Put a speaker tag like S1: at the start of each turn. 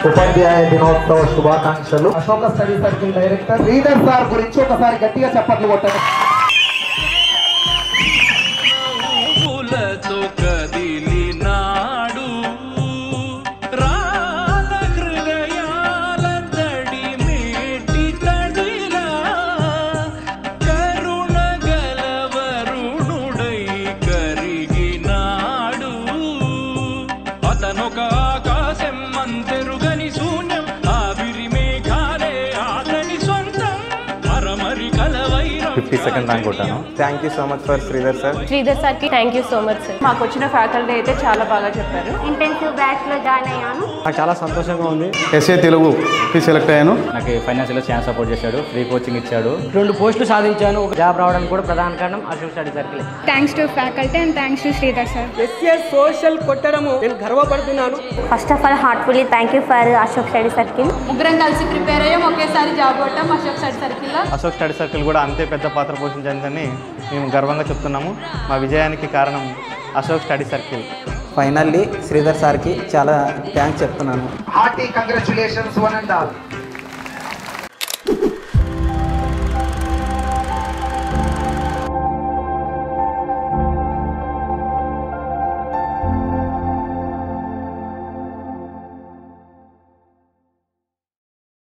S1: ఉపాధ్యాయ దినోత్సవ శుభాకాంక్షలు. Ashoka study circle director Sridhar sir గురించి ఒకసారి గట్టిగా చప్పట్లు కొట్టండి.
S2: ర్యాంక్ కొట్టాను. Thank you so much for Sridhar sir.
S3: Sridhar సార్కి thank you so much sir. మాకు వచ్చిన ఫ్యాకల్టీ అయితే చాలా బాగా చెప్పారు.
S4: ఇంటెన్సివ్ బ్యాచ్లో జాయిన్ అయ్యాను.
S2: నాకు చాలా సంతోషంగా ఉంది. ఎస్ఏ తెలుగుకి సెలెక్ట్ అయ్యాను.
S5: నాకు ఫైనాన్షియల్ చాలా సపోర్ట్ చేశాడు, ఫ్రీ కోచింగ్ ఇచ్చాడు.
S6: 2 పోస్టులు సాధించాను. ఒక జాబ్ రావడానికి కూడా ప్రధాన కారణం Ashok study circle.
S4: Thanks to faculty and thanks to Sridhar sir.
S6: SA social కొట్టడము నేను గర్వపడుతున్నాను.
S4: First of all heartfully thank you for Ashok study circle.
S3: ముగ్గురం కలిసి ప్రిపేర్ అయ్యాం, ఒకేసారి జాబ్ కొట్టాం అశోక్ స్టడీ సర్కిల్ లో.
S2: అశోక్ స్టడీ సర్కిల్ కూడా అంతే పెద్ద పాత్ర పోషించిందని మేము గర్వంగా చెప్తున్నాము. మా విజయానికి కారణం Ashok study circle.
S7: Finally Sridhar సార్కి చాలా థ్యాంక్స్ చెప్తున్నాను.
S1: Hearty congratulations one and all.